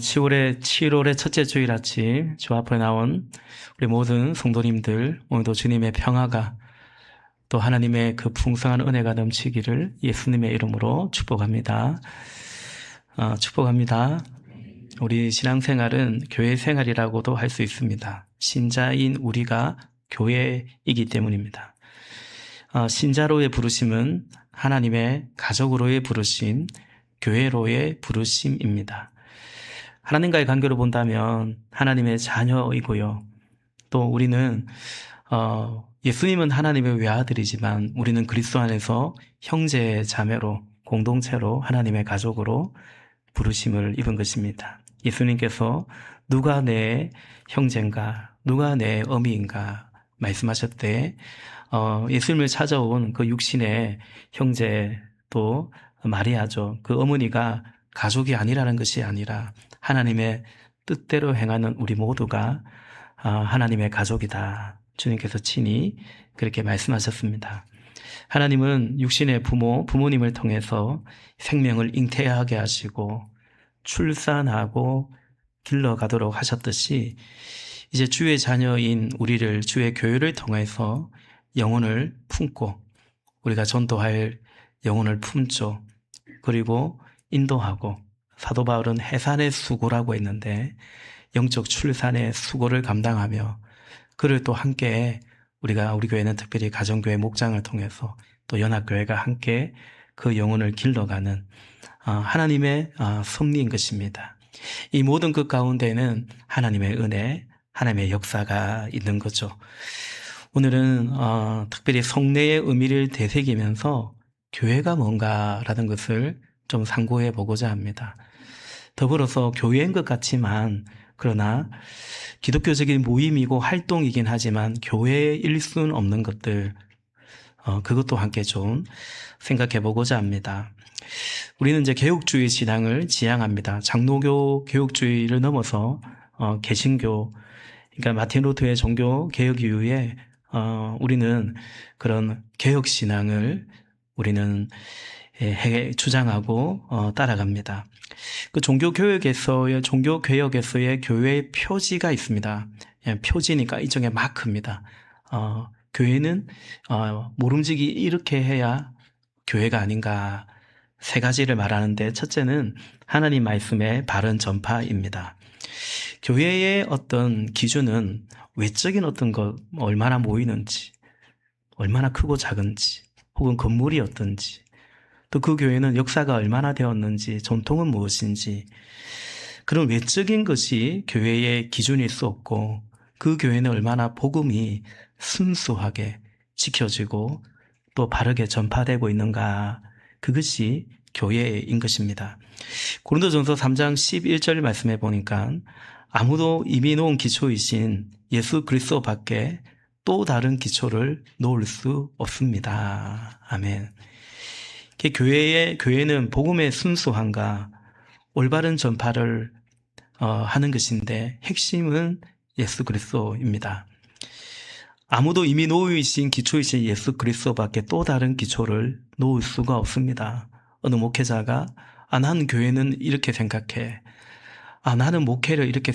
7월의 첫째 주일 아침 주 앞에 나온 우리 모든 성도님들, 오늘도 주님의 평화가 또 하나님의 그 풍성한 은혜가 넘치기를 예수님의 이름으로 축복합니다. 축복합니다. 우리 신앙생활은 교회 생활이라고도 할 수 있습니다. 신자인 우리가 교회이기 때문입니다. 신자로의 부르심은 하나님의 가족으로의 부르심, 교회로의 부르심입니다. 하나님과의 관계로 본다면 하나님의 자녀이고요. 또 우리는 예수님은 하나님의 외아들이지만 우리는 그리스도 안에서 형제 자매로 공동체로 하나님의 가족으로 부르심을 입은 것입니다. 예수님께서 누가 내 형제인가, 누가 내 어미인가 말씀하셨대. 예수님을 찾아온 그 육신의 형제 또 마리아죠. 그 어머니가 가족이 아니라는 것이 아니라 하나님의 뜻대로 행하는 우리 모두가 하나님의 가족이다. 주님께서 친히 그렇게 말씀하셨습니다. 하나님은 육신의 부모님을 통해서 생명을 잉태하게 하시고 출산하고 길러가도록 하셨듯이 이제 주의 자녀인 우리를 주의 교회를 통해서 영혼을 품고 우리가 전도할 영혼을 품죠. 그리고 인도하고 사도 바울은 해산의 수고라고 했는데 영적 출산의 수고를 감당하며 그를 또 함께 우리 교회는 특별히 가정교회 목장을 통해서 또 연합교회가 함께 그 영혼을 길러가는 하나님의 섭리인 것입니다. 이 모든 것 가운데는 하나님의 은혜, 하나님의 역사가 있는 거죠. 오늘은 특별히 성례의 의미를 되새기면서 교회가 뭔가라는 것을 좀 상고해 보고자 합니다. 더불어서 교회인 것 같지만 그러나 기독교적인 모임이고 활동이긴 하지만 교회일 수는 없는 것들 그것도 함께 좀 생각해 보고자 합니다. 우리는 이제 개혁주의 신앙을 지향합니다. 장로교 개혁주의를 넘어서 개신교, 그러니까 마틴 루터의 종교 개혁 이후에 우리는 그런 개혁 신앙을 우리는 주장하고 따라갑니다. 그 종교개혁에서의 교회의 표지가 있습니다. 표지니까 일종의 마크입니다. 교회는 모름지기 이렇게 해야 교회가 아닌가. 세 가지를 말하는데 첫째는 하나님 말씀의 바른 전파입니다. 교회의 어떤 기준은 외적인 어떤 것, 얼마나 모이는지, 얼마나 크고 작은지, 혹은 건물이 어떤지, 또 그 교회는 역사가 얼마나 되었는지, 전통은 무엇인지, 그런 외적인 것이 교회의 기준일 수 없고, 그 교회는 얼마나 복음이 순수하게 지켜지고 또 바르게 전파되고 있는가, 그것이 교회인 것입니다. 고린도전서 3장 11절 말씀해 보니까 아무도 이미 놓은 기초이신 예수 그리스도 밖에 또 다른 기초를 놓을 수 없습니다. 아멘. 교회는 복음의 순수함과 올바른 전파를 하는 것인데 핵심은 예수 그리스도입니다. 아무도 이미 놓이신 기초이신 예수 그리스도밖에 또 다른 기초를 놓을 수가 없습니다. 어느 목회자가 나는 교회는 이렇게 생각해. 나는 목회를 이렇게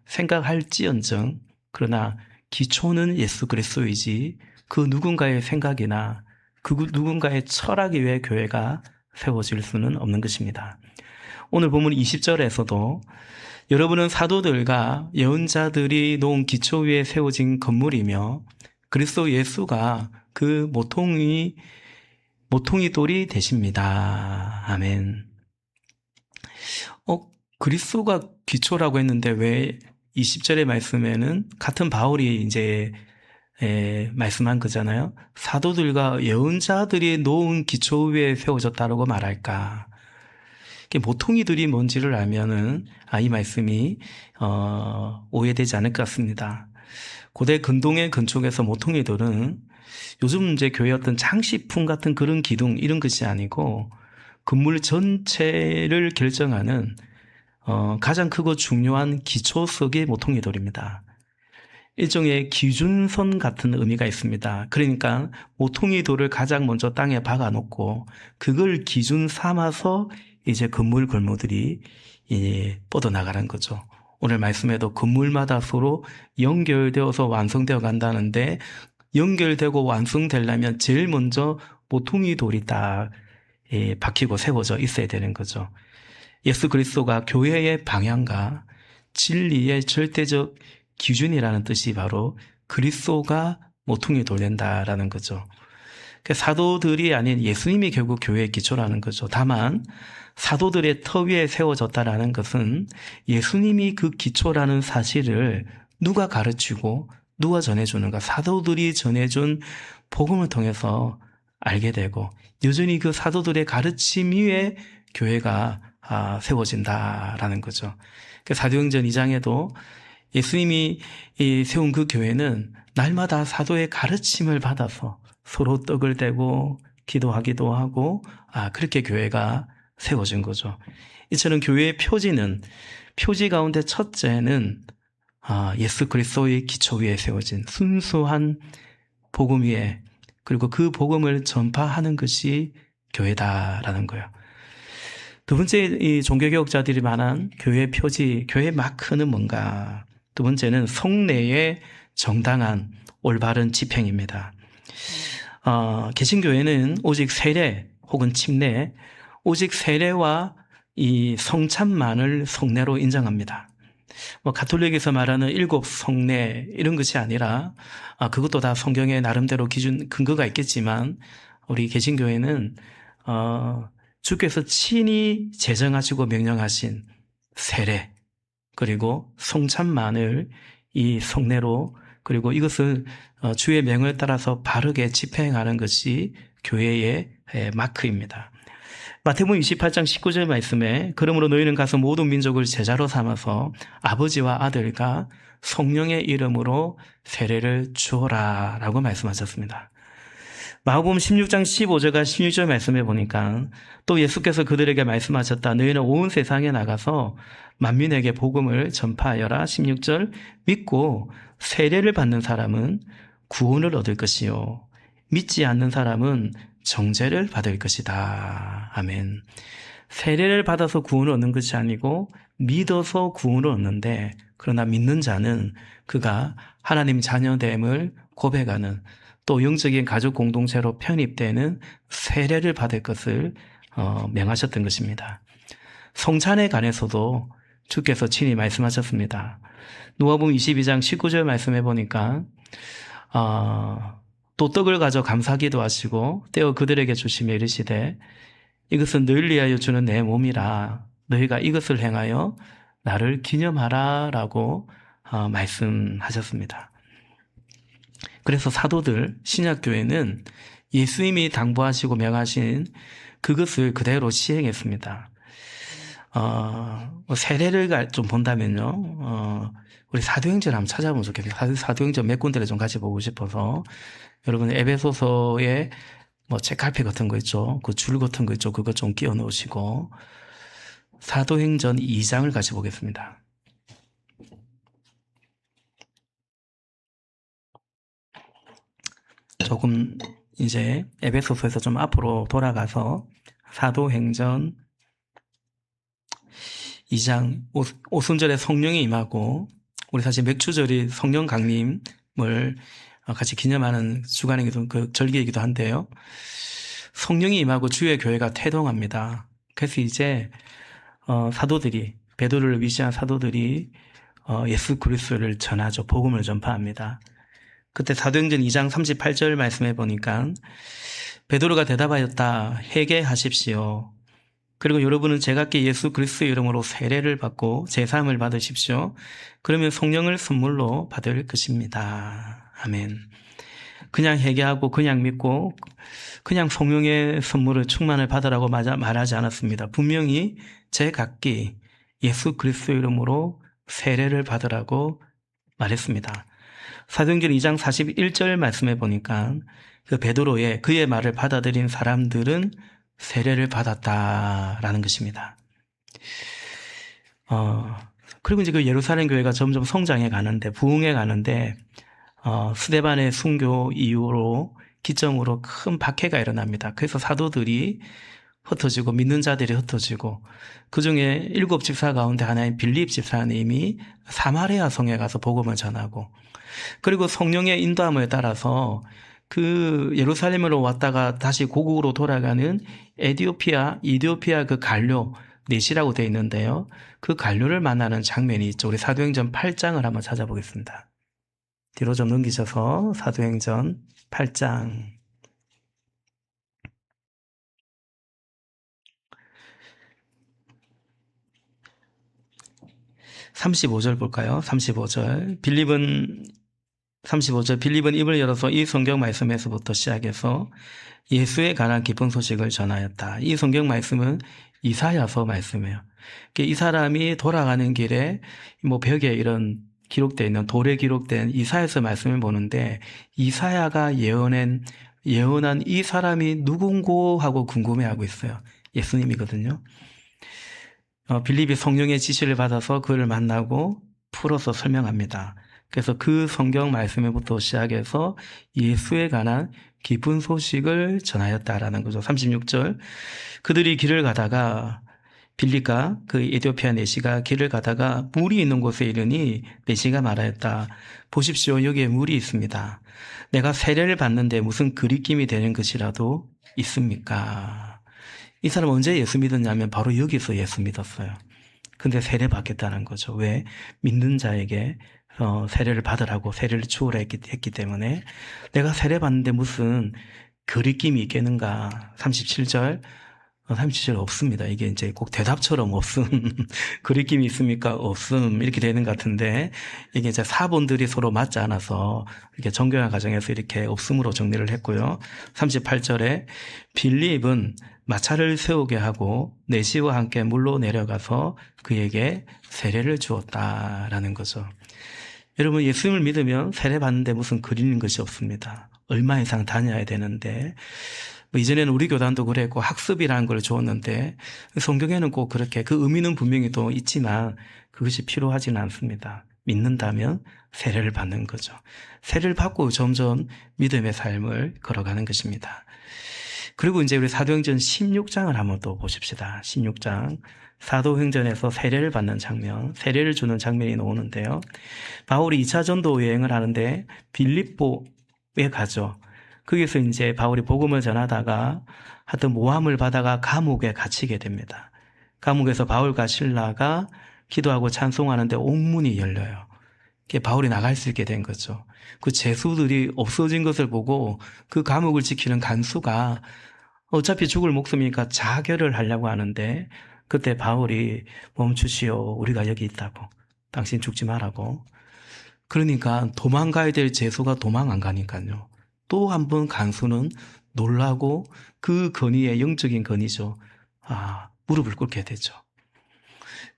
생각할지언정 그러나 기초는 예수 그리스도이지 그 누군가의 생각이나 그 누군가의 철학 위에 교회가 세워질 수는 없는 것입니다. 오늘 본문 20절에서도 여러분은 사도들과 예언자들이 놓은 기초 위에 세워진 건물이며 그리스도 예수가 그 모퉁이 돌이 되십니다. 아멘. 그리스도가 기초라고 했는데 왜 20절의 말씀에는 같은 바울이 이제 말씀한 거잖아요. 사도들과 예언자들이 놓은 기초 위에 세워졌다고 말할까? 모퉁이들이 뭔지를 알면은 이 말씀이 오해되지 않을 것 같습니다. 고대 근동의 건축에서 모퉁이들은 요즘 이제 교회 어떤 장식품 같은 그런 기둥 이런 것이 아니고 건물 전체를 결정하는 가장 크고 중요한 기초석의 모퉁이돌입니다. 일종의 기준선 같은 의미가 있습니다. 그러니까 모퉁이돌을 가장 먼저 땅에 박아놓고 그걸 기준 삼아서 이제 건물들이 뻗어나가는 거죠. 오늘 말씀에도 건물마다 서로 연결되어서 완성되어 간다는데, 연결되고 완성되려면 제일 먼저 모퉁이 돌이 딱 박히고 세워져 있어야 되는 거죠. 예수 그리스도가 교회의 방향과 진리의 절대적 기준이라는 뜻이 바로 그리스도가 모퉁이 돌린다라는 거죠. 사도들이 아닌 예수님이 결국 교회의 기초라는 거죠. 다만 사도들의 터 위에 세워졌다라는 것은 예수님이 그 기초라는 사실을 누가 가르치고 누가 전해주는가, 사도들이 전해준 복음을 통해서 알게 되고, 여전히 그 사도들의 가르침 위에 교회가 세워진다라는 거죠. 사도행전 2장에도 예수님이 세운 그 교회는 날마다 사도의 가르침을 받아서 서로 떡을 떼고 기도하기도 하고, 그렇게 교회가 세워진 거죠. 이처럼 교회의 표지 가운데 첫째는 예수 그리스도의 기초 위에 세워진 순수한 복음 위에, 그리고 그 복음을 전파하는 것이 교회다라는 거예요. 두 번째, 이 종교개혁자들이 말한 교회의 표지, 교회의 마크는 뭔가? 두 번째는 성례의 정당한 올바른 집행입니다. 개신교회는 오직 세례 혹은 침례, 오직 세례와 이 성찬만을 성례로 인정합니다. 가톨릭에서 말하는 7 성례 이런 것이 아니라, 그것도 다 성경의 나름대로 기준 근거가 있겠지만, 우리 개신교회는 주께서 친히 제정하시고 명령하신 세례, 그리고 성찬만을 이 성례로, 그리고 이것을 주의 명을 따라서 바르게 집행하는 것이 교회의 마크입니다. 마태복음 28장 19절 말씀에 그러므로 너희는 가서 모든 민족을 제자로 삼아서 아버지와 아들과 성령의 이름으로 세례를 주어라 라고 말씀하셨습니다. 마가복음 16장 15절과 16절 말씀해 보니까 또 예수께서 그들에게 말씀하셨다. 너희는 온 세상에 나가서 만민에게 복음을 전파하여라. 16절 믿고 세례를 받는 사람은 구원을 얻을 것이요 믿지 않는 사람은 정죄를 받을 것이다. 아멘. 세례를 받아서 구원을 얻는 것이 아니고 믿어서 구원을 얻는데, 그러나 믿는 자는 그가 하나님 자녀됨을 고백하는, 또 영적인 가족 공동체로 편입되는 세례를 받을 것을 명하셨던 것입니다. 성찬에 관해서도 주께서 친히 말씀하셨습니다. 누가복음 22장 19절 말씀해 보니까 또 떡을 가져 감사기도 하시고 떼어 그들에게 주시며 이르시되 이것은 너희를 위하여 주는 내 몸이라 너희가 이것을 행하여 나를 기념하라 라고 말씀하셨습니다. 그래서 사도들, 신약교회는 예수님이 당부하시고 명하신 그것을 그대로 시행했습니다. 세례를 좀 본다면요, 우리 사도행전 한번 찾아보면 좋겠어요. 사도행전 몇 군데를 좀 같이 보고 싶어서. 여러분, 에베소서에 책갈피 같은 거 있죠? 그 줄 같은 거 있죠? 그거 좀 끼워 넣으시고, 사도행전 2장을 같이 보겠습니다. 조금 이제 에베소서에서 좀 앞으로 돌아가서 사도행전 2장 오순절에 성령이 임하고, 우리 사실 맥추절이 성령 강림을 같이 기념하는 주간이기도, 그 절기이기도 한데요. 성령이 임하고 주의 교회가 태동합니다. 그래서 이제 사도들이, 베드로를 위시한 사도들이 예수 그리스도를 전하죠. 복음을 전파합니다. 그때 사도행전 2장 38절 말씀해 보니까 베드로가 대답하였다. 회개하십시오. 그리고 여러분은 제각기 예수 그리스도의 이름으로 세례를 받고 제사함을 받으십시오. 그러면 성령을 선물로 받을 것입니다. 아멘. 그냥 회개하고 그냥 믿고 그냥 성령의 선물을 충만을 받으라고 말하지 않았습니다. 분명히 제각기 예수 그리스도의 이름으로 세례를 받으라고 말했습니다. 사도행전 2장 41절 말씀해 보니까 그 베드로의 그의 말을 받아들인 사람들은 세례를 받았다라는 것입니다. 그리고 이제 그 예루살렘 교회가 점점 성장해 가는데, 부흥해 가는데, 스데반의 순교 이후로 기점으로 큰 박해가 일어납니다. 그래서 사도들이 흩어지고 믿는 자들이 흩어지고 그중에 7 집사 가운데 하나인 빌립 집사님이 사마리아 성에 가서 복음을 전하고 그리고 성령의 인도함에 따라서 그 예루살렘으로 왔다가 다시 고국으로 돌아가는 이디오피아 그 갈료 넷이라고 되어 있는데요. 그 갈료를 만나는 장면이 있죠. 우리 사도행전 8장을 한번 찾아보겠습니다. 뒤로 좀 넘기셔서 사도행전 8장 35절 볼까요? 35절. 빌립은 입을 열어서 이 성경 말씀에서부터 시작해서 예수에 관한 기쁜 소식을 전하였다. 이 성경 말씀은 이사야서 말씀이에요. 이 사람이 돌아가는 길에 뭐 벽에 이런 기록되어 있는 돌에 기록된 이사야서 말씀을 보는데 이사야가 예언한 이 사람이 누군고 하고 궁금해하고 있어요. 예수님이거든요. 빌립이 성령의 지시를 받아서 그를 만나고 풀어서 설명합니다. 그래서 그 성경 말씀에부터 시작해서 예수에 관한 기쁜 소식을 전하였다라는 거죠. 36절. 그들이 길을 가다가 빌립과 그 에티오피아 내시가 길을 가다가 물이 있는 곳에 이르니 내시가 말하였다. 보십시오. 여기에 물이 있습니다. 내가 세례를 받는데 무슨 그리낌이 되는 것이라도 있습니까? 이 사람 언제 예수 믿었냐면 바로 여기서 예수 믿었어요. 근데 세례 받겠다는 거죠. 왜? 믿는 자에게 세례를 받으라고 세례를 주오라 했기 때문에 내가 세례 받는데 무슨 그리낌이 있겠는가. 37절 없습니다. 이게 이제 꼭 대답처럼 없음. 그리낌이 있습니까? 없음. 이렇게 되는 것 같은데, 이게 이제 사본들이 서로 맞지 않아서, 이렇게 정교한 과정에서 이렇게 없음으로 정리를 했고요. 38절에, 빌립은 마차를 세우게 하고, 내시와 함께 물로 내려가서 그에게 세례를 주었다라는 거죠. 여러분, 예수님을 믿으면 세례 받는데 무슨 그리는 것이 없습니다. 얼마 이상 다녀야 되는데, 이전에는 우리 교단도 그랬고 학습이라는 걸 주었는데 성경에는 꼭 그렇게 그 의미는 분명히 또 있지만 그것이 필요하지는 않습니다. 믿는다면 세례를 받는 거죠. 세례를 받고 점점 믿음의 삶을 걸어가는 것입니다. 그리고 이제 우리 사도행전 16장을 한번 또 보십시다. 16장. 사도행전에서 세례를 받는 장면, 세례를 주는 장면이 나오는데요. 바울이 2차 전도 여행을 하는데 빌립보에 가죠. 거기서 이제 바울이 복음을 전하다가 하여튼 모함을 받아가 감옥에 갇히게 됩니다. 감옥에서 바울과 실라가 기도하고 찬송하는데 옥문이 열려요. 바울이 나갈 수 있게 된 거죠. 그 죄수들이 없어진 것을 보고 그 감옥을 지키는 간수가 어차피 죽을 목숨이니까 자결을 하려고 하는데 그때 바울이 멈추시오. 우리가 여기 있다고. 당신 죽지 말라고. 그러니까 도망가야 될 죄수가 도망 안 가니까요. 또 한 번 간수는 놀라고 그 건의의 영적인 건의죠. 무릎을 꿇게 되죠.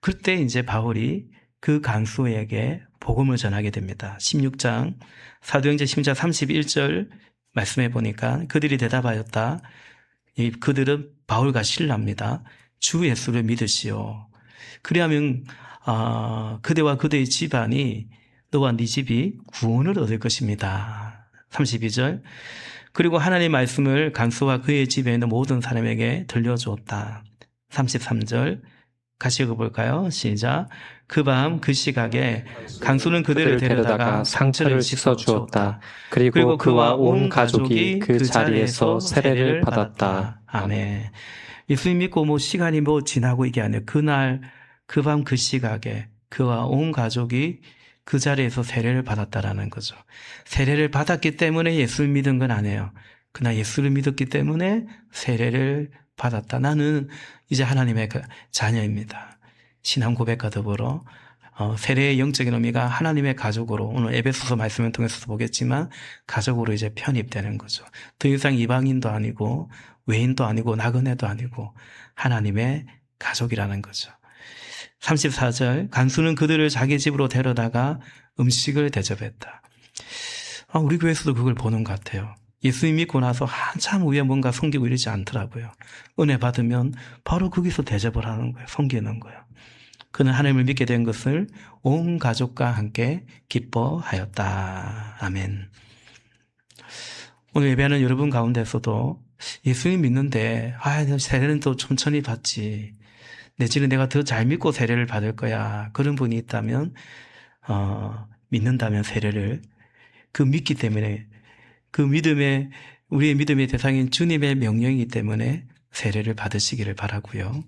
그때 이제 바울이 그 간수에게 복음을 전하게 됩니다. 16장 사도행전 16장 31절 말씀해 보니까 그들이 대답하였다. 그들은 바울과 실라입니다. 주 예수를 믿으시오. 그리하면 그대와 그대의 집안이 너와 네 집이 구원을 얻을 것입니다. 32절. 그리고 하나님의 말씀을 간수와 그의 집에 있는 모든 사람에게 들려주었다. 33절. 같이 읽어볼까요? 시작. 그 밤 그 시각에 간수는 그들을 데려다가 상처를 씻어주었다. 그리고 그와 온 가족이 그 자리에서 세례를 받았다. 아멘. 예수님 믿고 시간이 지나고 이게 아니에요. 그날 그 밤 그 시각에 그와 온 가족이 그 자리에서 세례를 받았다라는 거죠. 세례를 받았기 때문에 예수를 믿은 건 아니에요. 그러나 예수를 믿었기 때문에 세례를 받았다. 나는 이제 하나님의 자녀입니다. 신앙 고백과 더불어 세례의 영적인 의미가 하나님의 가족으로 오늘 에베소서 말씀을 통해서도 보겠지만 가족으로 이제 편입되는 거죠. 더 이상 이방인도 아니고 외인도 아니고 나그네도 아니고 하나님의 가족이라는 거죠. 34절 간수는 그들을 자기 집으로 데려다가 음식을 대접했다. 우리 교회에서도 그걸 보는 것 같아요. 예수님 믿고 나서 한참 후에 뭔가 섬기고 이러지 않더라고요. 은혜 받으면 바로 거기서 대접을 하는 거예요. 섬기는 거예요. 그는 하나님을 믿게 된 것을 온 가족과 함께 기뻐하였다. 아멘. 오늘 예배하는 여러분 가운데서도 예수님 믿는데, 세례는 또 천천히 받지. 내지는 내가 더 잘 믿고 세례를 받을 거야. 그런 분이 있다면, 믿는다면 세례를, 그 믿기 때문에, 우리의 믿음의 대상인 주님의 명령이기 때문에 세례를 받으시기를 바라고요.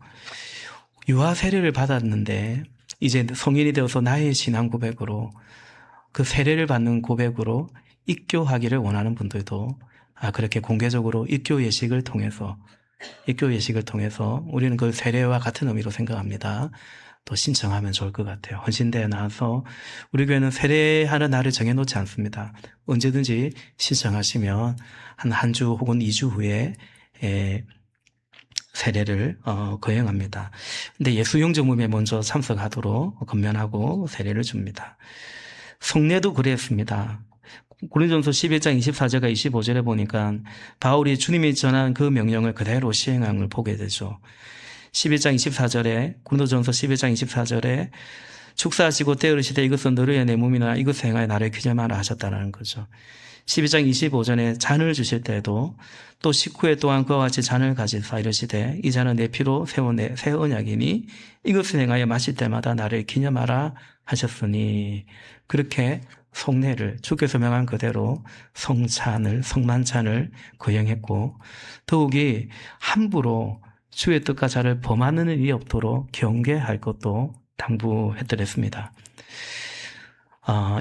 유아 세례를 받았는데, 이제 성인이 되어서 나의 신앙 고백으로, 그 세례를 받는 고백으로 입교하기를 원하는 분들도 그렇게 공개적으로 입교 예식을 통해서 우리는 그 세례와 같은 의미로 생각합니다. 또 신청하면 좋을 것 같아요. 헌신대에 나와서 우리 교회는 세례하는 날을 정해놓지 않습니다. 언제든지 신청하시면 한 주 혹은 2주 후에 세례를 거행합니다. 근데 예수용정문에 먼저 참석하도록 권면하고 세례를 줍니다. 성례도 그랬습니다. 고린도전서 11장 24절과 25절에 보니까 바울이 주님이 전한 그 명령을 그대로 시행한 걸 보게 되죠. 11장 24절에 고린도전서 11장 24절에 축사하시고 때우르시되 이것은 너희의 내 몸이나 이것을 행하여 나를 기념하라 하셨다는 거죠. 12장 25절에 잔을 주실 때에도 또 식후에 또한 그와 같이 잔을 가지사 이르시되 이 잔은 내 피로 세운 새 언약이니 이것을 행하여 마실 때마다 나를 기념하라 하셨으니, 그렇게 성례를 주께서 명한 그대로 성만찬을 거행했고, 더욱이 함부로 주의 뜻과 자를 범하는 일이 없도록 경계할 것도 당부했더랬습니다.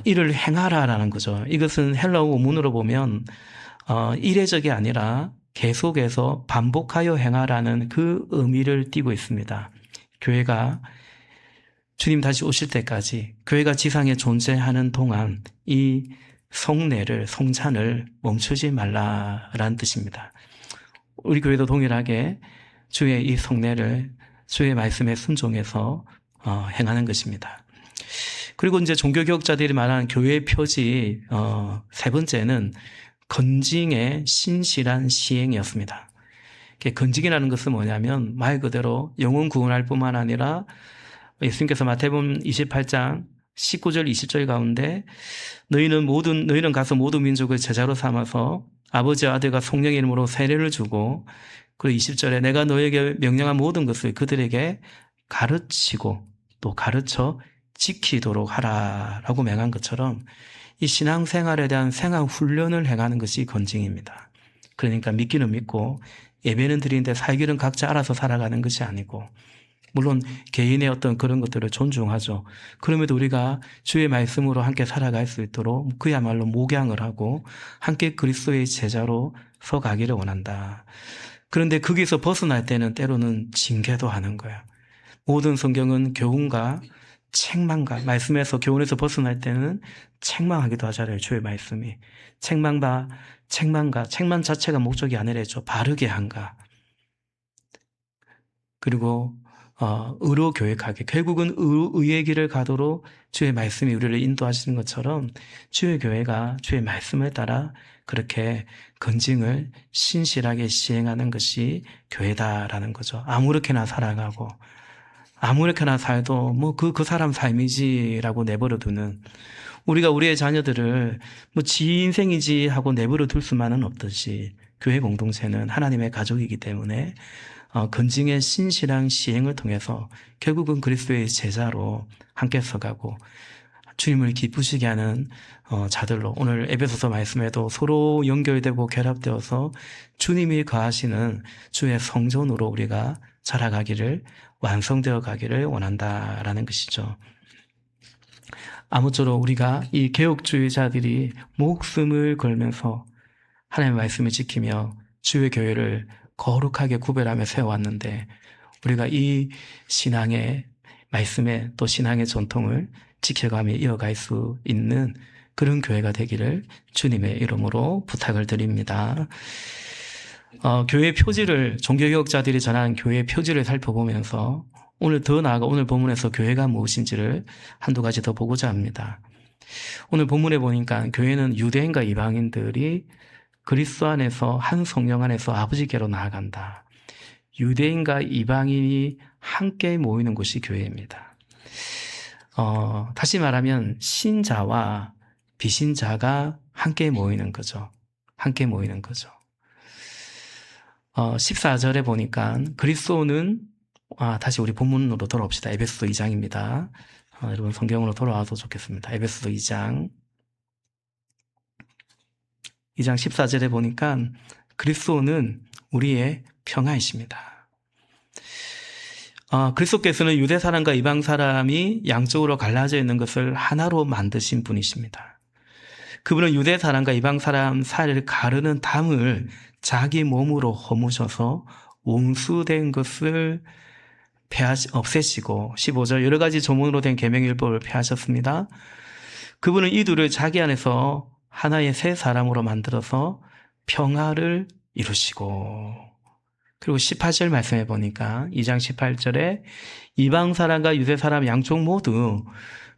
이를 행하라라는 거죠. 이것은 헬라어 원문으로 보면 이례적이 아니라 계속해서 반복하여 행하라는 그 의미를 띠고 있습니다. 교회가 주님 다시 오실 때까지, 교회가 지상에 존재하는 동안 이 성찬을 멈추지 말라라는 뜻입니다. 우리 교회도 동일하게 주의 이 성례를 주의 말씀에 순종해서 행하는 것입니다. 그리고 이제 종교개혁자들이 말하는 교회의 표지 세 번째는 건징의 신실한 시행이었습니다. 건징이라는 것은 뭐냐면 말 그대로 영혼 구원할 뿐만 아니라 예수님께서 마태복음 28장 19절 20절 가운데 너희는 가서 모든 민족을 제자로 삼아서 아버지와 아들과 성령의 이름으로 세례를 주고, 그리고 20절에 내가 너에게 명령한 모든 것을 그들에게 가르치고 또 가르쳐 지키도록 하라라고 명한 것처럼 이 신앙생활에 대한 생활 훈련을 행하는 것이 건징입니다. 그러니까 믿기는 믿고 예배는 드리는데 살기는 각자 알아서 살아가는 것이 아니고, 물론 개인의 어떤 그런 것들을 존중하죠. 그럼에도 우리가 주의 말씀으로 함께 살아갈 수 있도록 그야말로 목양을 하고 함께 그리스도의 제자로 서가기를 원한다. 그런데 거기서 벗어날 때는 때로는 징계도 하는 거야. 모든 성경은 교훈과 책망과, 말씀에서 교훈에서 벗어날 때는 책망하기도 하잖아요. 주의 말씀이 책망 자체가 목적이 아니라죠. 바르게 한가. 그리고 의로 교육하게, 결국은 의의 길을 가도록 주의 말씀이 우리를 인도하시는 것처럼 주의 교회가 주의 말씀을 따라 그렇게 건징을 신실하게 시행하는 것이 교회다라는 거죠. 아무렇게나 살아가고 아무렇게나 살도 그 사람 삶이지라고 내버려 두는, 우리가 우리의 자녀들을 지 인생이지 하고 내버려 둘 수만은 없듯이 교회 공동체는 하나님의 가족이기 때문에 건징의 신실한 시행을 통해서 결국은 그리스도의 제자로 함께 서가고 주님을 기쁘시게 하는 자들로, 오늘 에베소서 말씀에도 서로 연결되고 결합되어서 주님이 거하시는 주의 성전으로 우리가 자라가기를, 완성되어 가기를 원한다라는 것이죠. 아무쪼록 우리가 이 개혁주의자들이 목숨을 걸면서 하나님의 말씀을 지키며 주의 교회를 거룩하게 구별하며 세워왔는데, 우리가 이 신앙의 말씀에 또 신앙의 전통을 지켜가며 이어갈 수 있는 그런 교회가 되기를 주님의 이름으로 부탁을 드립니다. 교회 표지를, 종교개혁자들이 전한 교회 표지를 살펴보면서 오늘 더 나아가 오늘 본문에서 교회가 무엇인지를 한두 가지 더 보고자 합니다. 오늘 본문에 보니까 교회는 유대인과 이방인들이 그리스도 안에서 한 성령 안에서 아버지께로 나아간다. 유대인과 이방인이 함께 모이는 곳이 교회입니다. 다시 말하면 신자와 비신자가 함께 모이는 거죠. 함께 모이는 거죠. 14절에 보니까 그리스도는 다시 우리 본문으로 돌아옵시다. 에베소서 2장입니다. 여러분 성경으로 돌아와도 좋겠습니다. 에베소서 2장 14절에 보니까 그리스도는 우리의 평화이십니다. 그리스도께서는 유대 사람과 이방 사람이 양쪽으로 갈라져 있는 것을 하나로 만드신 분이십니다. 그분은 유대 사람과 이방 사람 사이를 가르는 담을 자기 몸으로 허무셔서 온수된 것을 없애시고 15절 여러 가지 조문으로 된 계명율법을 폐하셨습니다. 그분은 이 둘을 자기 안에서 하나의 새 사람으로 만들어서 평화를 이루시고 그리고 18절 말씀해 보니까 2장 18절에 이방 사람과 유대 사람 양쪽 모두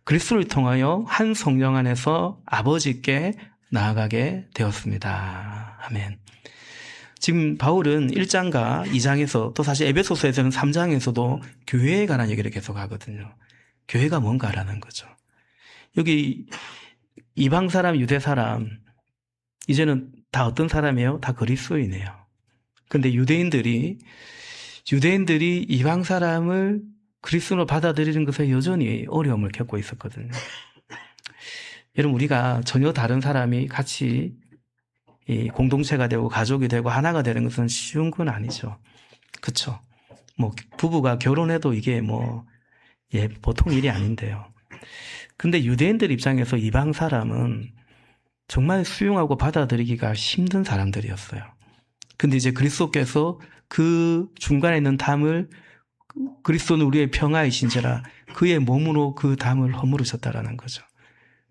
그리스도를 통하여 한 성령 안에서 아버지께 나아가게 되었습니다. 아멘. 지금 바울은 1장과 2장에서 또 사실 에베소서에서는 3장에서도 교회에 관한 얘기를 계속 하거든요. 교회가 뭔가라는 거죠. 여기 이방 사람, 유대 사람 이제는 다 어떤 사람이에요? 다 그리스도인이에요. 근데 유대인들이 이방 사람을 그리스도로 받아들이는 것에 여전히 어려움을 겪고 있었거든요. 여러분 우리가 전혀 다른 사람이 같이 이 공동체가 되고 가족이 되고 하나가 되는 것은 쉬운 건 아니죠. 그렇죠? 뭐 부부가 결혼해도 이게 보통 일이 아닌데요. 근데 유대인들 입장에서 이방 사람은 정말 수용하고 받아들이기가 힘든 사람들이었어요. 근데 이제 그리스도께서 그 중간에 있는 담을 그리스도는 우리의 평화이신지라 그의 몸으로 그 담을 허물으셨다라는 거죠.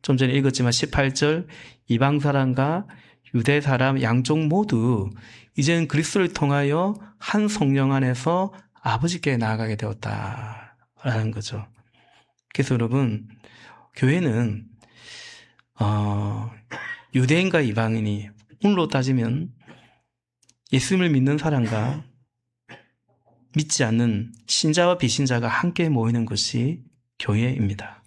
좀 전에 읽었지만 18절 이방 사람과 유대 사람 양쪽 모두 이제는 그리스도를 통하여 한 성령 안에서 아버지께 나아가게 되었다라는 거죠. 그래서 여러분 교회는 유대인과 이방인이 오늘로 따지면 예수님을 믿는 사람과 믿지 않는 신자와 비신자가 함께 모이는 것이 교회입니다.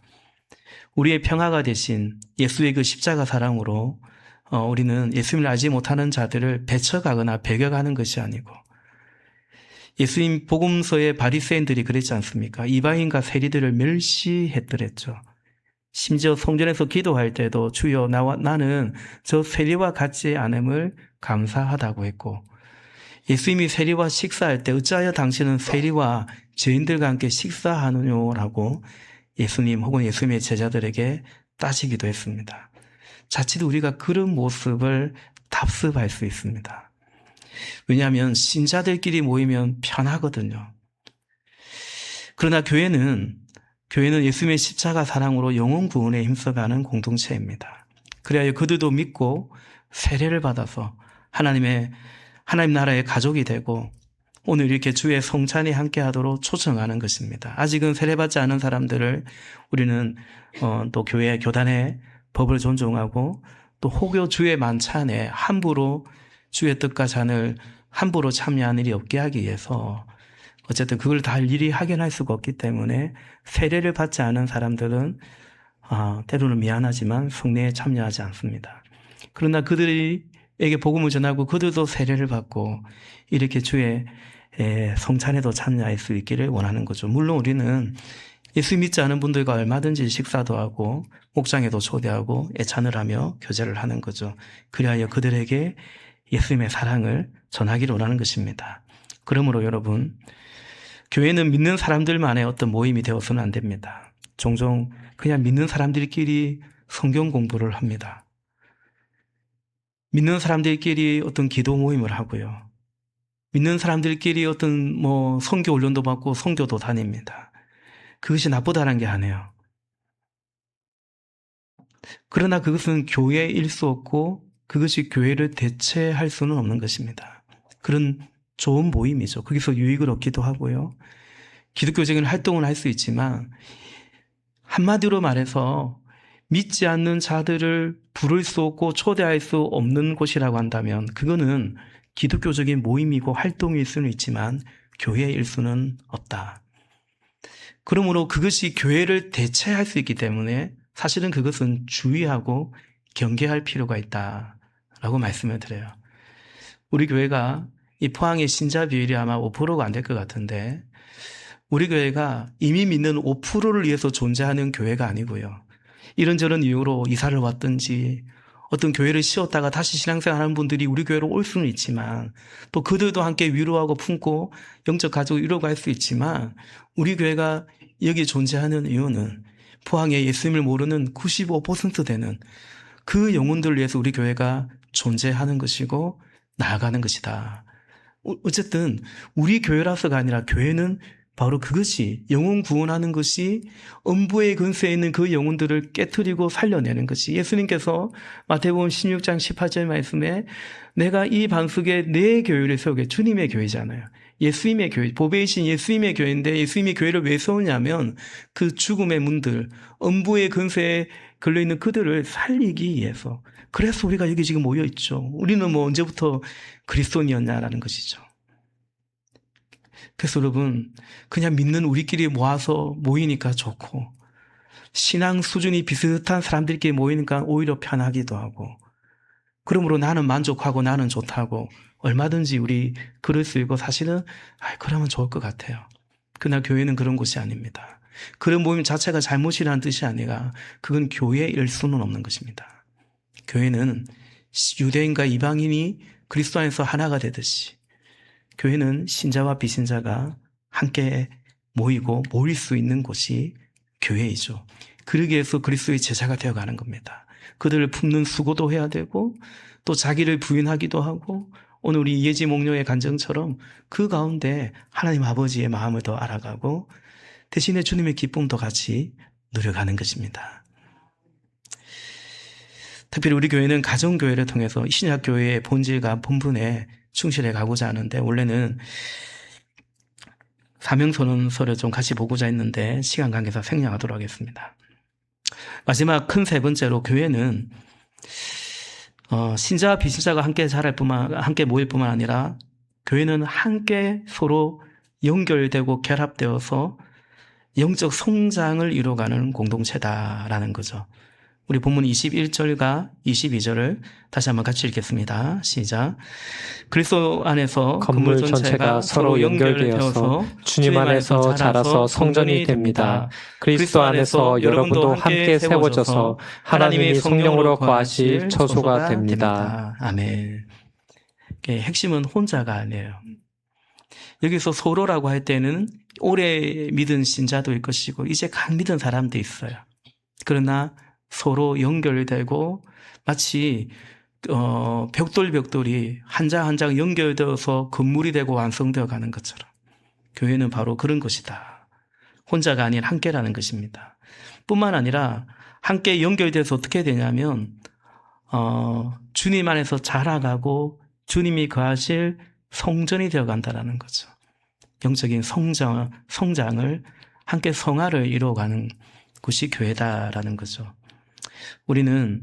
우리의 평화가 되신 예수의 그 십자가 사랑으로 우리는 예수님을 알지 못하는 자들을 배척하거나 배격하는 것이 아니고 예수님 복음서의 바리새인들이 그랬지 않습니까? 이방인과 세리들을 멸시했더랬죠. 심지어 성전에서 기도할 때도 주여 나는 저 세리와 같지 않음을 감사하다고 했고 예수님이 세리와 식사할 때 어찌하여 당신은 세리와 죄인들과 함께 식사하느냐라고 예수님 혹은 예수님의 제자들에게 따지기도 했습니다. 자칫 우리가 그런 모습을 답습할 수 있습니다. 왜냐하면 신자들끼리 모이면 편하거든요. 그러나 교회는 예수님의 십자가 사랑으로 영혼 구원에 힘써가는 공동체입니다. 그래야 그들도 믿고 세례를 받아서 하나님 나라의 가족이 되고 오늘 이렇게 주의 성찬이 함께하도록 초청하는 것입니다. 아직은 세례받지 않은 사람들을 우리는 또 교회 교단의 법을 존중하고 또 혹여 주의 만찬에 함부로 주의 뜻과 잔을 함부로 참여하는 일이 없게 하기 위해서 어쨌든 그걸 다 일일이 확인할 수가 없기 때문에 세례를 받지 않은 사람들은 때로는 미안하지만 성례에 참여하지 않습니다. 그러나 그들에게 복음을 전하고 그들도 세례를 받고 이렇게 주의 성찬에도 참여할 수 있기를 원하는 거죠. 물론 우리는 예수 믿지 않은 분들과 얼마든지 식사도 하고 목장에도 초대하고 애찬을 하며 교제를 하는 거죠. 그리하여 그들에게 예수님의 사랑을 전하기를 원하는 것입니다. 그러므로 여러분 교회는 믿는 사람들만의 어떤 모임이 되어서는 안 됩니다. 종종 그냥 믿는 사람들끼리 성경 공부를 합니다. 믿는 사람들끼리 어떤 기도 모임을 하고요. 믿는 사람들끼리 어떤 선교 훈련도 받고 선교도 다닙니다. 그것이 나쁘다는 게 아니에요. 그러나 그것은 교회일 수 없고 그것이 교회를 대체할 수는 없는 것입니다. 그런 좋은 모임이죠. 거기서 유익을 얻기도 하고요. 기독교적인 활동을 할 수 있지만 한마디로 말해서 믿지 않는 자들을 부를 수 없고 초대할 수 없는 곳이라고 한다면 그거는 기독교적인 모임이고 활동일 수는 있지만 교회일 수는 없다. 그러므로 그것이 교회를 대체할 수 있기 때문에 사실은 그것은 주의하고 경계할 필요가 있다라고 말씀을 드려요. 우리 교회가 이 포항의 신자 비율이 아마 5%가 안 될 것 같은데, 우리 교회가 이미 믿는 5%를 위해서 존재하는 교회가 아니고요. 이런저런 이유로 이사를 왔든지 어떤 교회를 쉬었다가 다시 신앙생활 하는 분들이 우리 교회로 올 수는 있지만, 또 그들도 함께 위로하고 품고 영적 가족을 이루어갈 수 있지만, 우리 교회가 여기 존재하는 이유는 포항에 예수님을 모르는 95% 되는 그 영혼들을 위해서 우리 교회가 존재하는 것이고 나아가는 것이다. 어쨌든 우리 교회라서가 아니라 교회는 바로 그것이, 영혼 구원하는 것이 음부의 근세에 있는 그 영혼들을 깨트리고 살려내는 것이, 예수님께서 마태복음 16장 18절 말씀에 내가 이 반석에 내 교회를 세우게, 주님의 교회잖아요. 예수님의 교회, 보배이신 예수님의 교회인데, 예수님의 교회를 왜 세우냐면 그 죽음의 문들, 음부의 근세에 걸려있는 그들을 살리기 위해서. 그래서 우리가 여기 지금 모여있죠. 우리는 뭐 언제부터 그리스도인이었냐라는 것이죠. 그래서 여러분, 그냥 믿는 우리끼리 모아서 모이니까 좋고, 신앙 수준이 비슷한 사람들끼리 모이니까 오히려 편하기도 하고, 그러므로 나는 만족하고 나는 좋다고 얼마든지 우리 글을 쓰고, 사실은 그러면 좋을 것 같아요. 그러나 교회는 그런 곳이 아닙니다. 그런 모임 자체가 잘못이라는 뜻이 아니라 그건 교회일 수는 없는 것입니다. 교회는 유대인과 이방인이 그리스도 안에서 하나가 되듯이, 교회는 신자와 비신자가 함께 모이고 모일 수 있는 곳이 교회이죠. 그러기 위해서 그리스도의 제자가 되어가는 겁니다. 그들을 품는 수고도 해야 되고, 또 자기를 부인하기도 하고, 오늘 우리 예지 목녀의 간증처럼 그 가운데 하나님 아버지의 마음을 더 알아가고 대신에 주님의 기쁨도 같이 누려가는 것입니다. 특별히 우리 교회는 가정교회를 통해서 신약교회의 본질과 본분에 충실해 가고자 하는데, 원래는 사명선언서를 좀 같이 보고자 했는데 시간 관계상 생략하도록 하겠습니다. 마지막 큰 세 번째로, 교회는 신자와 비신자가 함께 모일 뿐만 아니라 교회는 함께 서로 연결되고 결합되어서 영적 성장을 이루어가는 공동체다라는 거죠. 우리 본문 21절과 22절을 다시 한번 같이 읽겠습니다. 시작. 그리스도 안에서 건물 전체가 서로 연결되어서 주님 안에서 자라서 성전이 됩니다. 그리스도 안에서 여러분도 함께 세워져서 하나님이 성령으로 거하실 처소가 됩니다. 아멘. 핵심은 혼자가 아니에요. 여기서 서로라고 할 때는 오래 믿은 신자도 있을 것이고 이제 각 믿은 사람도 있어요. 그러나 서로 연결되고 마치 벽돌이 한 장 한 장 연결되어서 건물이 되고 완성되어 가는 것처럼 교회는 바로 그런 것이다. 혼자가 아닌 함께라는 것입니다. 뿐만 아니라 함께 연결돼서 어떻게 되냐면 주님 안에서 자라가고 주님이 거하실 성전이 되어 간다라는 거죠. 영적인 성장을 함께 성화를 이루어가는 곳이 교회다라는 거죠. 우리는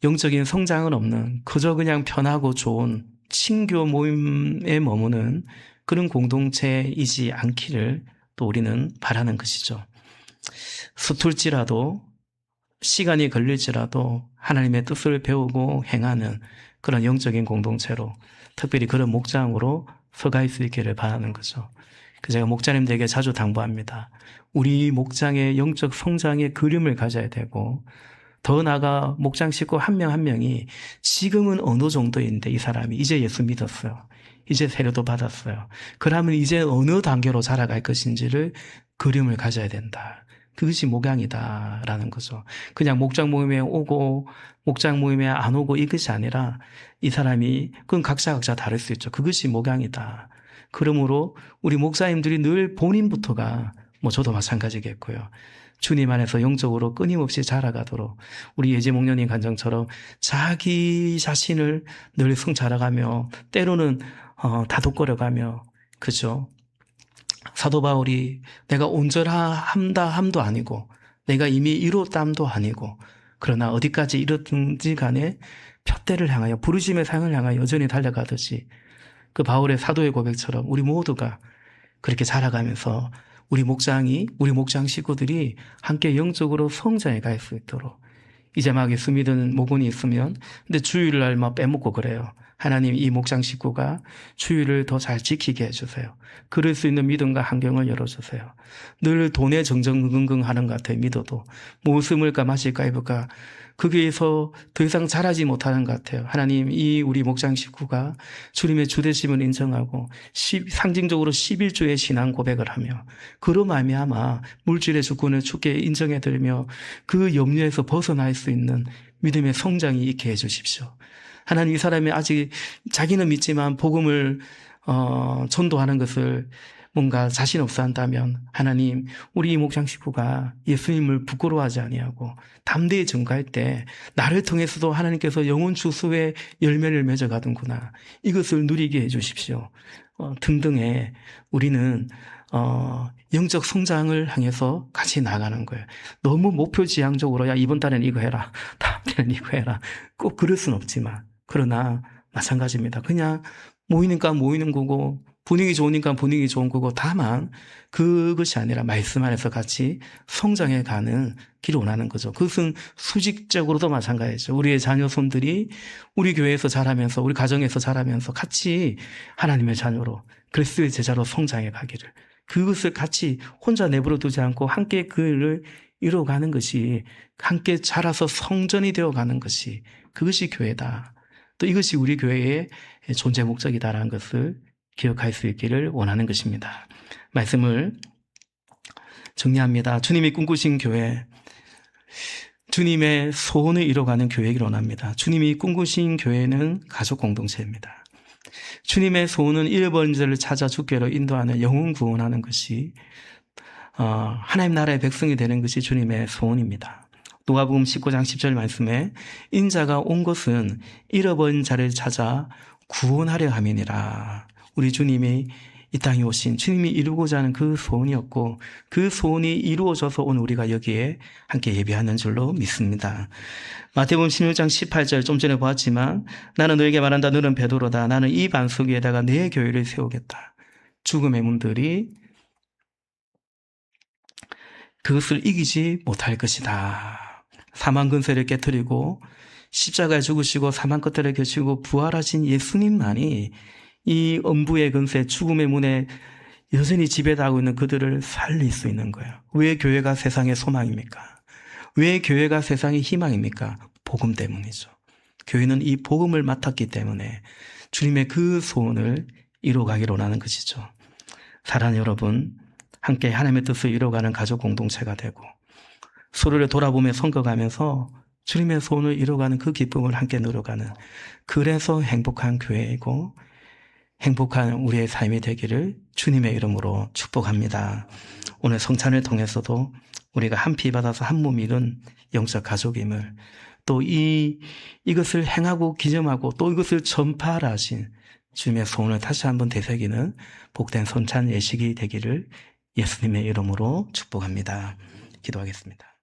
영적인 성장은 없는 그저 그냥 편하고 좋은 친교 모임에 머무는 그런 공동체이지 않기를 또 우리는 바라는 것이죠. 서툴지라도 시간이 걸릴지라도 하나님의 뜻을 배우고 행하는 그런 영적인 공동체로, 특별히 그런 목장으로 서갈 수 있기를 바라는 거죠. 제가 목자님들에게 자주 당부합니다. 우리 목장의 영적 성장의 그림을 가져야 되고, 더 나아가 목장 식구 한 명 한 명이 지금은 어느 정도인데 이 사람이 이제 예수 믿었어요. 이제 세례도 받았어요. 그러면 이제 어느 단계로 자라갈 것인지를 그림을 가져야 된다. 그것이 목양이다라는 거죠. 그냥 목장 모임에 오고 목장 모임에 안 오고 이것이 아니라 이 사람이, 그건 각자 다를 수 있죠. 그것이 목양이다. 그러므로 우리 목사님들이 늘 본인부터가, 저도 마찬가지겠고요, 주님 안에서 영적으로 끊임없이 자라가도록 우리 예지 목련님 간정처럼 자기 자신을 늘 성찰하가며 때로는 다독거려가며, 그죠? 사도 바울이 내가 온전함도 아니고 내가 이미 이뤘담도 아니고 그러나 어디까지 이뤘든지 간에 푯대를 향하여 부르심의 상을 향하여 여전히 달려가듯이, 그 바울의 사도의 고백처럼 우리 모두가 그렇게 자라가면서 우리 목장 식구들이 함께 영적으로 성장해 갈 수 있도록 이제 막 예수 믿은 모군이 있으면 근데 주일날 막 빼먹고 그래요. 하나님 이 목장 식구가 주일을 더 잘 지키게 해주세요. 그럴 수 있는 믿음과 환경을 열어주세요. 늘 돈에 정정긍긍하는 것 같아요. 믿어도 뭐 웃음을까 마실까 입을까 거기에서 더 이상 자라지 못하는 것 같아요. 하나님 이 우리 목장 식구가 주님의 주되심을 인정하고 상징적으로 11조의 신앙 고백을 하며 그로 말미암아 물질의 주권을 주께 인정해드리며 그 염려에서 벗어날 수 있는 믿음의 성장이 있게 해주십시오. 하나님 이 사람이 아직 자기는 믿지만 복음을 전도하는 것을 뭔가 자신 없어 한다면 하나님 우리 이 목장 식구가 예수님을 부끄러워하지 아니하고 담대히 증거할 때 나를 통해서도 하나님께서 영혼 추수의 열매를 맺어가는구나 이것을 누리게 해주십시오. 등등의 우리는 영적 성장을 향해서 같이 나가는 거예요. 너무 목표 지향적으로 야 이번 달에는 이거 해라 다음 달에는 이거 해라 꼭 그럴 순 없지만 그러나 마찬가지입니다. 그냥 모이니까 모이는 거고 분위기 좋으니까 분위기 좋은 거고 다만 그것이 아니라 말씀 안에서 같이 성장해 가는 길을 원하는 거죠. 그것은 수직적으로도 마찬가지죠. 우리의 자녀 손들이 우리 교회에서 자라면서 우리 가정에서 자라면서 같이 하나님의 자녀로 그리스도의 제자로 성장해 가기를 그것을 같이 혼자 내버려 두지 않고 함께 그 일을 이루어가는 것이 함께 자라서 성전이 되어가는 것이 그것이 교회다. 또 이것이 우리 교회의 존재 목적이다라는 것을 기억할 수 있기를 원하는 것입니다. 말씀을 정리합니다. 주님이 꿈꾸신 교회, 주님의 소원을 이뤄가는 교회이기를 원합니다. 주님이 꿈꾸신 교회는 가족 공동체입니다. 주님의 소원은 잃어버린 자를 찾아 주께로 인도하는 영혼 구원하는 것이 하나님 나라의 백성이 되는 것이 주님의 소원입니다. 누가복음 19장 10절 말씀에 인자가 온 것은 잃어버린 자를 찾아 구원하려 함이니라. 우리 주님이 이 땅에 오신 주님이 이루고자 하는 그 소원이었고 그 소원이 이루어져서 오늘 우리가 여기에 함께 예배하는 줄로 믿습니다. 마태복음 16장 18절 좀 전에 보았지만 나는 너에게 말한다 너는 베드로다 나는 이 반석 위에다가 내 교회를 세우겠다. 죽음의 문들이 그것을 이기지 못할 것이다. 사망 근세를 깨뜨리고 십자가에 죽으시고 사망 끝을 겨치고 부활하신 예수님만이 이 엄부의 근세 죽음의 문에 여전히 지배하고 있는 그들을 살릴 수 있는 거예요. 왜 교회가 세상의 소망입니까? 왜 교회가 세상의 희망입니까? 복음 때문이죠. 교회는 이 복음을 맡았기 때문에 주님의 그 소원을 이루어가기를 원하는 것이죠. 사랑하는 여러분, 함께 하나님의 뜻을 이루어가는 가족 공동체가 되고 서로를 돌아보며 섬겨가면서 주님의 소원을 이루어가는 그 기쁨을 함께 누려가는 그래서 행복한 교회이고 행복한 우리의 삶이 되기를 주님의 이름으로 축복합니다. 오늘 성찬을 통해서도 우리가 한 피 받아서 한 몸 이룬 영적 가족임을 또 이것을 행하고 기념하고 또 이것을 전파하라 하신 주님의 소원을 다시 한번 되새기는 복된 성찬 예식이 되기를 예수님의 이름으로 축복합니다. 기도하겠습니다.